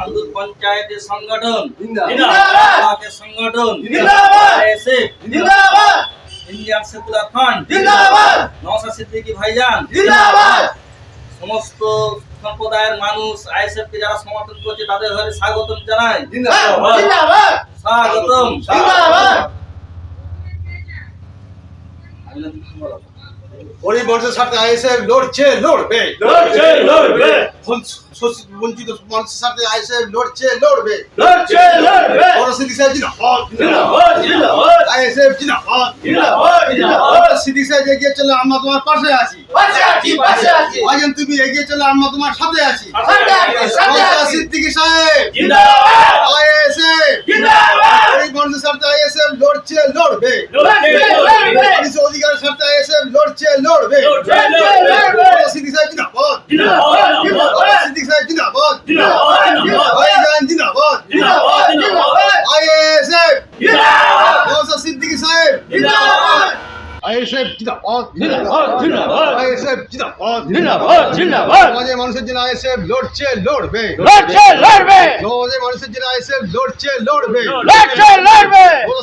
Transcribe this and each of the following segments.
আন্দুল পঞ্চায়েতের সংগঠন সংগঠন Indian secular front Naushad Siddiqui ভাইজান সমস্ত সম্প্রদায়ের মানুষ আইএসএফ কে যারা সমর্থন করছে তাদের ঘরে স্বাগতম জানাই। স্বাগতম। গরিব মানুষের সাথে আইএসএফ লড়ছে, লড়বে। বঞ্চিত মানুষের সাথে আইএসএফ লড়ছে, লড়বে। সিদ্দিকী সাহেব জিন্দাবাদ, আইএসএফ জিন্দাবাদ। সিদ্দিকী সাহেব এগিয়ে চলে, আমরা তোমার পাশে আছি। ভাইজান তুমি এগিয়ে চলে, আমরা তোমার সাথে আছি। সিদ্দিকী সাহেব আইএসএফ গরিব মানুষের সাথে আইএসএফ লড়ছে, লড়বে। অধিকারের সাথে আইএসএফ লড়ছে, লড়বে। সিদ্দিকী সাহেব জিন্দাবাদ, সিদ্দিকী সাহেব জিন্দাবাদ, ভাইজান জিন্দাবাদ, আইএসএফ নওশাদ সিদ্দিকী সাহেব জিন্দাবাদ, আইএসএফ জিন্দাবাদ, আইএসএফ জিন্দাবাদ, সমাজের মানুষের জন্য আইএসএফ লড়ছে, লড়বে। সমাজের মানুষের জন্য আইএসএফ লড়ছে, লড়বে।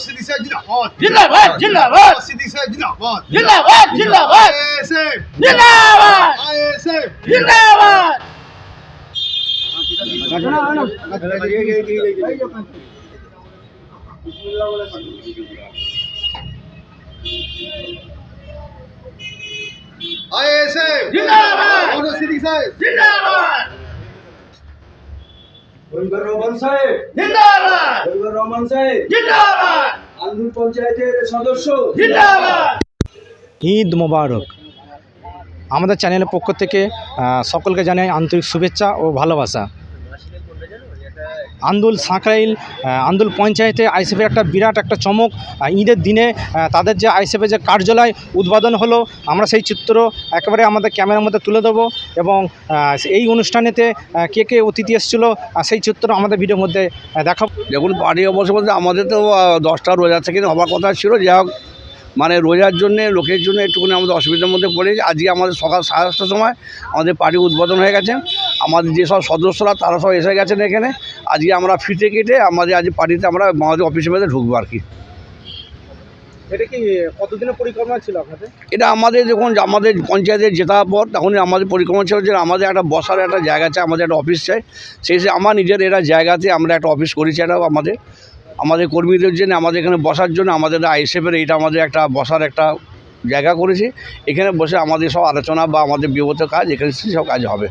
সিদ্দিকী সাহেব জিন্দাবাদ, সিদ্দিকী সাহেব জিন্দাবাদ, আইএসএফ আইএসএফ আইএসএফ জিন্দাবাদ, সিদ্দিকী সাহেব জিন্দাবাদ, রহমান সাহেব জিন্দাবাদ, রহমান সাহেব জিন্দাবাদ, আন্দুল পঞ্চায়েতের সদস্য জিন্দাবাদ। ঈদ মোবারক। আমাদের চ্যানেলের পক্ষ থেকে সকলকে জানাই আন্তরিক শুভেচ্ছা ও ভালোবাসা। আন্দুল সাঁকরাইল আন্দুল পঞ্চায়েতে আইএসএফের একটা বিরাট একটা চমক। ঈদের দিনে তাদের যে আইএসএফের যে কার্যালয় উদ্বোধন হলো, আমরা সেই চিত্র একেবারে আমাদের ক্যামেরার মধ্যে তুলে দেবো এবং এই অনুষ্ঠানেতে কে কে অতিথি এসেছিলো সেই চিত্র আমাদের ভিডিওর মধ্যে দেখাবো। দেখুন, পার্টি অবশ্য বলতে আমাদের তো 10টা রোজা থেকে হওয়ার কথা ছিল, যাই হোক মানে রোজার জন্য লোকের জন্য একটুখানি আমাদের অসুবিধার মধ্যে পড়েছি। আজকে আমাদের সকাল 7:30টার সময় আমাদের পার্টি উদ্বোধন হয়ে গেছে। আমাদের যেসব সদস্যরা তারা সব এসে গেছেন এখানে। আজকে আমরা ফিতে কেটে আমাদের আজ পার্টিতে আমরা আমাদের অফিসের মধ্যে ঢুকবো আর কি। এটা কি কতদিনের পরিকল্পনা ছিল আপনাদের? এটা আমাদের যখন আমাদের পঞ্চায়েতে জেতার পর তখনই আমাদের পরিকল্পনা ছিল যে আমাদের একটা বসার একটা জায়গা চাই, আমাদের একটা অফিস চাই। সেই আমার নিজের এটা জায়গাতে আমরা একটা অফিস করেছি। এটা আমাদের কর্মীদের জন্য, আমাদের এখানে বসার জন্য আমাদের আইএসএফের এইটা আমাদের একটা বসার একটা জায়গা করেছি। এখানে বসে আমাদের সব আলোচনা বা আমাদের বিগত কাজ এখানে সব কাজ হবে।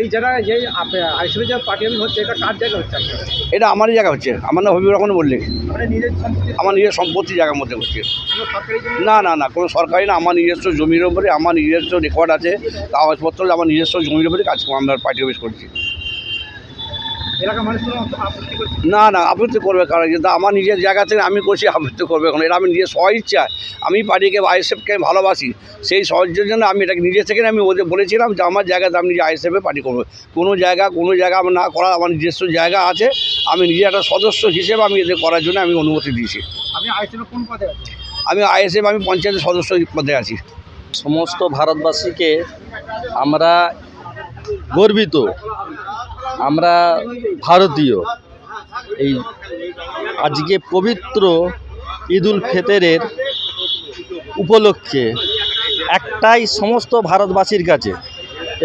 এই যারা যে আইএসএফের যে পার্টি হচ্ছে এটা কার জায়গা হচ্ছে? এটা আমারই জায়গা হচ্ছে, আমার না হবিবুর রহমান বললে আমার নিজের সম্পত্তি জায়গার মধ্যে হচ্ছে। না না না, কোনো সরকারি না, আমার নিজস্ব জমির উপরে, আমার নিজস্ব রেকর্ড আছে, কাগজপত্র, আমার নিজস্ব জমির উপরে কাজ আমরা পার্টি অফিস করছি। না না, আপত্তি করবে কারণ কিন্তু আমার নিজের জায়গা থেকে আমি করছি, আপত্তি করবে এখন। এটা আমি নিজের স্বইচ্ছা, আমি পার্টিকে আইএসএফকে ভালোবাসি, সেই সহজের জন্য আমি এটাকে নিজের থেকে আমি ওদের বলেছিলাম যে আমার জায়গাতে আমি নিজে আইএসএফে পার্টি করবো। কোনো জায়গা আমার না করা, আমার নিজস্ব জায়গা আছে, আমি নিজে একটা সদস্য হিসেবে আমি এদের করার জন্য আমি অনুমতি দিয়েছি। আমি আইএসএফে কোন পদে আছি? আমি আইএসএফ আমি পঞ্চায়েতের সদস্য পদে আছি। সমস্ত ভারতবাসীকে আমরা গর্বিত, আমরা ভারতীয়। এই আজকে পবিত্র ঈদুল ফিতরের উপলক্ষে একটাই সমস্ত ভারতবাসীর কাছে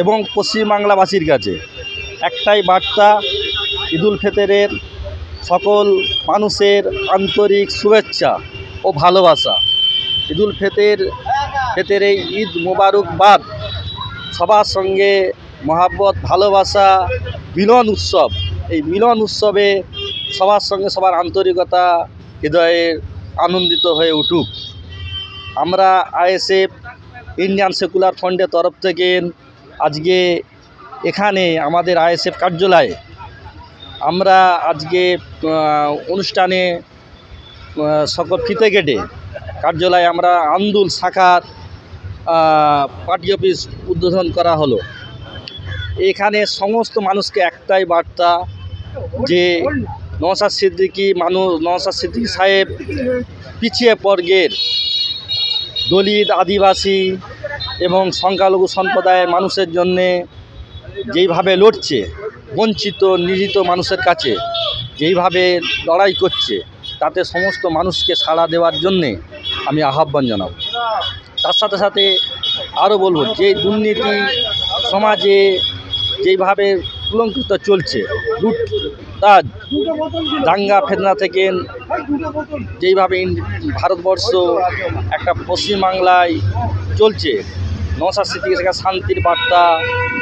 এবং পশ্চিমবাংলাবাসীর কাছে একটাই বার্তা, ঈদুল ফিতরের সকল মানুষের আন্তরিক শুভেচ্ছা ও ভালোবাসা। ঈদুল ফিতরে ঈদ মোবারকবাদ। সবার সঙ্গে মহাব্বত, ভালোবাসা, মিলন উৎসব। এই মিলন উৎসবে সবার সঙ্গে সবার আন্তরিকতা হৃদয়ে আনন্দিত হয়ে উঠুক। আমরা আইএসএফ ইন্ডিয়ান সেকুলার ফ্রন্টের তরফ থেকে আজকে এখানে আমাদের আইএসএফ কার্যালয়ে আমরা আজকে অনুষ্ঠানে সকল ফিতে কেটে কার্যালয়ে আমরা আন্দুল শাখার পার্টি অফিস উদ্বোধন করা হলো। এখানে সমস্ত মানুষকে একটাই বার্তা যে নওশাদ সিদ্দিকী সাহেব পিছিয়ে বর্গের দলিত, আদিবাসী এবং সংখ্যালঘু সম্প্রদায়ের মানুষের জন্যে যেইভাবে লড়ছে, বঞ্চিত নিরীহ মানুষের কাছে যেইভাবে লড়াই করছে, তাতে সমস্ত মানুষকে সাড়া দেওয়ার জন্যে আমি আহ্বান জানাব। তার সাথে সাথে আরও বলব, যে দুর্নীতি সমাজে যেইভাবে কুলঙ্কিত চলছে, লুটতাজ, দাঙ্গা ফেতনা থেকে যেইভাবে ভারতবর্ষ একটা পশ্চিমবাংলায় চলছে, নওশাদ সিদ্দিকী থেকে শান্তির বার্তা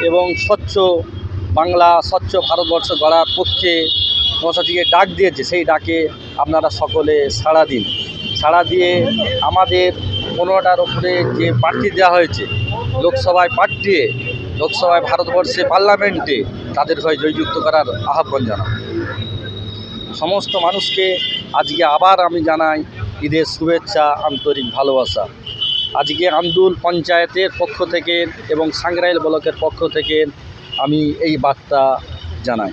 এবং স্বচ্ছ বাংলা, স্বচ্ছ ভারতবর্ষ গড়ার পক্ষে নওশাদ সিদ্দিকী ডাক দিয়েছে। সেই ডাকে আপনারা সকলে সাড়া দিন। সাড়া দিয়ে আমাদের 15টার ওপরে যে প্রার্থী দেওয়া হয়েছে, লোকসভায় পাঠিয়ে লোকসভায় ভারতবর্ষে পার্লামেন্টে তাদের হয়ে জয়যুক্ত করার আহ্বান জানাব। সমস্ত মানুষকে আজকে আবার আমি জানাই ঈদের শুভেচ্ছা, আন্তরিক ভালোবাসা। আজকে আন্দুল পঞ্চায়েতের পক্ষ থেকে এবং সাংগ্রাইল ব্লকের পক্ষ থেকে আমি এই বার্তা জানাই।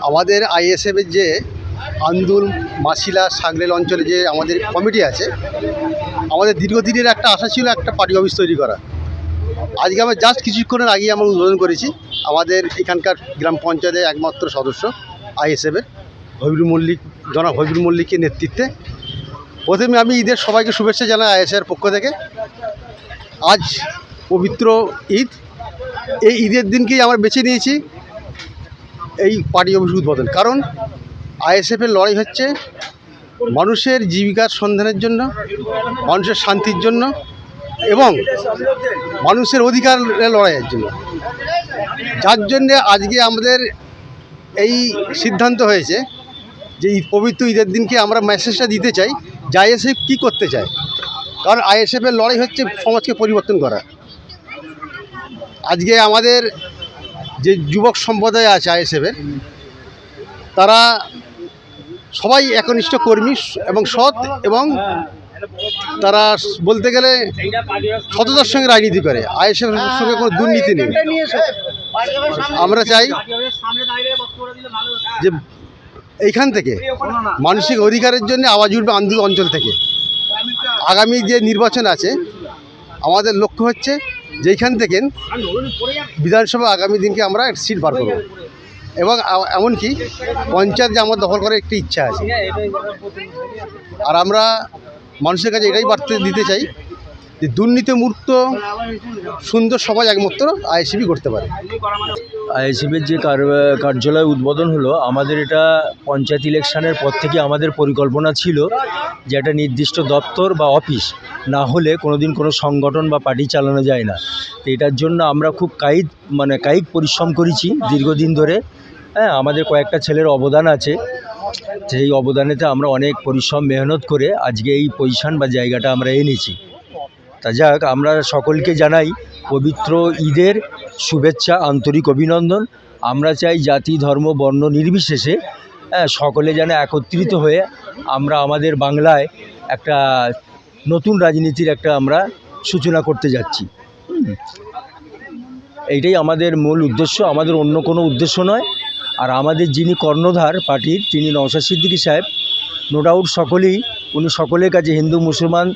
আমাদের আইএসএফের যে আন্দুল, মাছিলা, সাংগ্রাইল অঞ্চলে যে আমাদের কমিটি আছে, আমাদের দীর্ঘদিনের একটা আশা ছিল একটা পার্টি অফিস তৈরি করা। আজকে আমরা জাস্ট কিছুক্ষণের আগেই আমরা উদ্বোধন করেছি। আমাদের এখানকার গ্রাম পঞ্চায়েতের একমাত্র সদস্য আইএসএফের জনাব হবিবুল মল্লিকের নেতৃত্বে। প্রথমে আমি ঈদের সবাইকে শুভেচ্ছা জানাই আইএসএফের পক্ষ থেকে। আজ পবিত্র ঈদ, এই ঈদের দিনকেই আমরা বেছে নিয়েছি এই পার্টি অফিস উদ্বোধন। কারণ আইএসএফের লড়াই হচ্ছে মানুষের জীবিকার সন্ধানের জন্য, মানুষের শান্তির জন্য এবং মানুষের অধিকারের লড়াইয়ের জন্য। যার জন্যে আজকে আমাদের এই সিদ্ধান্ত হয়েছে যে পবিত্র ঈদের দিনকে আমরা মেসেজটা দিতে চাই যে আইএসএফ কী করতে চায়। কারণ আইএসএফের লড়াই হচ্ছে সমাজকে পরিবর্তন করা। আজকে আমাদের যে যুবক সম্প্রদায় আছে আইএসএফের, তারা সবাই একনিষ্ঠ কর্মী এবং সৎ, এবং তারা বলতে গেলে সততার সঙ্গে রাজনীতি করে। আইএসএফের সঙ্গে কোনো দুর্নীতি নেই। আমরা চাই যে এইখান থেকে মানসিক অধিকারের জন্য আওয়াজ উঠবে আন্দুল অঞ্চল থেকে। আগামী যে নির্বাচন আছে, আমাদের লক্ষ্য হচ্ছে যেইখান থেকে বিধানসভা আগামী দিনকে আমরা সিট বার করব, এবং এমনকি পঞ্চায়েত যে আমার দখল করার একটি ইচ্ছা আছে। আর আমরা মানুষের কাছে এটাই বার্তা দিতে চাই যে দুর্নীতিমুক্ত সুন্দর সমাজ একমাত্র আইএসএফই করতে পারে। আইএসএফের যে কার্যালয় উদ্বোধন হলো, আমাদের এটা পঞ্চায়েত ইলেকশনের পর থেকে আমাদের পরিকল্পনা ছিল যে একটা নির্দিষ্ট দপ্তর বা অফিস না হলে কোনোদিন কোনো সংগঠন বা পার্টি চালানো যায় না। তো এটার জন্য আমরা খুব কায়িক পরিশ্রম করেছি দীর্ঘদিন ধরে। হ্যাঁ, আমাদের কয়েকটা ছেলের অবদান আছে। সেই অবদানেতে আমরা অনেক পরিশ্রম মেহনত করে আজকে এই পজিশন বা জায়গাটা আমরা এনেছি। তা যাক, আমরা সকলকে জানাই পবিত্র ঈদের শুভেচ্ছা, আন্তরিক অভিনন্দন। আমরা চাই জাতি, ধর্ম, বর্ণ নির্বিশেষে সকলে যেন একত্রিত হয়ে আমরা আমাদের বাংলায় একটা নতুন রাজনীতির আমরা সূচনা করতে যাচ্ছি। এইটাই আমাদের মূল উদ্দেশ্য, আমাদের অন্য কোনো উদ্দেশ্য নয়। আর আমাদের যিনি কর্ণধার পার্টির, তিনি নওশাদ সিদ্দিকী সাহেব। নো ডাউট উনি সকলের কাছে, হিন্দু মুসলমান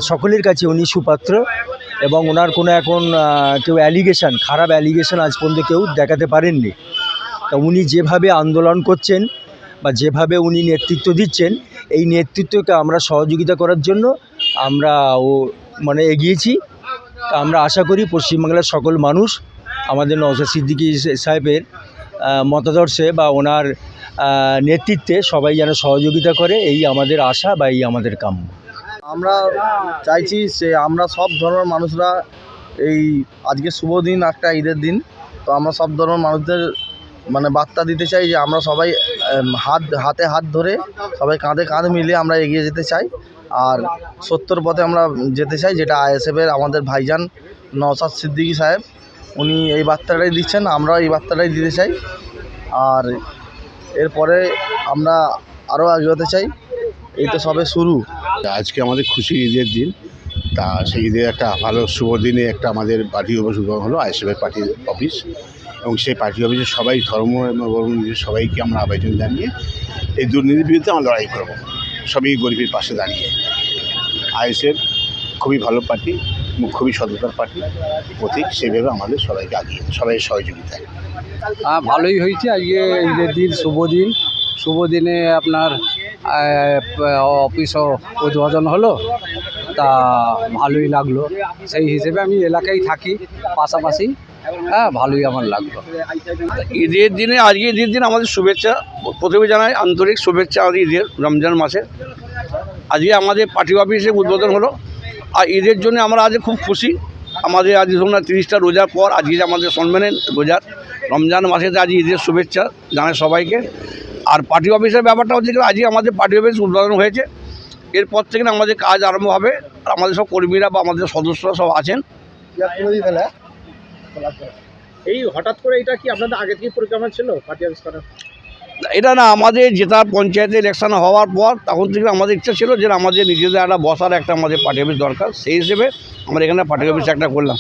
সকলের কাছে উনি সুপাত্র, এবং ওনার কোনো এখন কেউ খারাপ অ্যালিগেশন আজ পর্যন্ত কেউ দেখাতে পারেননি। তা উনি যেভাবে আন্দোলন করছেন বা যেভাবে উনি নেতৃত্ব দিচ্ছেন, এই নেতৃত্বকে আমরা সহযোগিতা করার জন্য আমরা এগিয়েছি। তা আমরা আশা করি পশ্চিমবাংলার সকল মানুষ আমাদের নওশাদ সিদ্দিকী সাহেবের মতাদর্শে বা ওনার নেতৃত্বে সবাই যেন সহযোগিতা করে, এই আমাদের আশা বা এই আমাদের কাম্য। আমরা চাইছি যে আমরা সব ধর্মের মানুষরা, এই আজকে শুভ দিন, একটা ঈদের দিন, তো আমরা সব ধর্মের মানুষদের বার্তা দিতে চাই যে আমরা সবাই হাতে হাত ধরে, সবাই কাঁধে কাঁধ মিলিয়ে আমরা এগিয়ে যেতে চাই। আর সত্যর পথে আমরা যেতে চাই, যেটা আইএসএফের আমাদের ভাইজান নওশাদ সিদ্দিকী সাহেব উনি এই বার্তাটাই দিচ্ছেন, আমরা এই বার্তাটাই দিতে চাই। আর এরপরে আমরা আরও এগোতে চাই। এই তো সবে শুরু। আজকে আমাদের খুশি ঈদের দিন। তা সেই ঈদের একটা ভালো শুভ দিনে একটা আমাদের পার্টি অফিস উদ্বোধন হলো, আইএসএফের পার্টি অফিস। এবং সেই পার্টি অফিসে সবাই ধর্ম এবং সবাইকে আমরা আবেদন জানিয়ে এই দুর্নীতির বিরুদ্ধে আমরা লড়াই করব, সবই গরিবের পাশে দাঁড়িয়ে। আইএসএফ খুবই ভালো পার্টি, খুবই সততার পার্টি প্রতীক, সেভাবে আমাদের সবাইকে আগিয়ে সবাই সহযোগিতায়। ভালোই হয়েছে আজকে ঈদের দিন, শুভ দিনে আপনার অফিসও উদ্বোধন হলো, তা ভালোই লাগলো। সেই হিসেবে আমি এলাকায় থাকি পাশাপাশি, ভালোই আমার লাগলো। ঈদের দিনে, আজকে ঈদের দিন আমাদের শুভেচ্ছা, প্রথমে জানাই আন্তরিক শুভেচ্ছা আমাদের ঈদের রমজান মাসে। আজকে আমাদের পার্টি অফিসে উদ্বোধন হলো, আর ঈদের জন্য আমরা আজ খুব খুশি। আমাদের আজ ধরুন 30টা রোজার পর আজকে যে আমাদের সম্মেলন রোজার রমজান মাসেতে আজ ঈদের শুভেচ্ছা জানাই সবাইকে। আর পার্টি অফিসের ব্যাপারটা হচ্ছে কি, আজকে আমাদের পার্টি অফিস উদ্বোধন হয়েছে, এরপর থেকে আমাদের কাজ আরম্ভ হবে। আর আমাদের সব কর্মীরা বা আমাদের সদস্যরা সব আছেন। এই হঠাৎ করে এটা কি আপনাদের আগে থেকে পরিকল্পনা ছিল পার্টি অফিস করার? এটা না, আমাদের যেটা পঞ্চায়েতে ইলেকশন হওয়ার পর তখন থেকে আমাদের ইচ্ছা ছিল যে আমাদের নিজেদের একটা বসার একটা আমাদের পার্টি অফিস দরকার, সেই হিসেবে আমরা এখানে পার্টি অফিস একটা করলাম।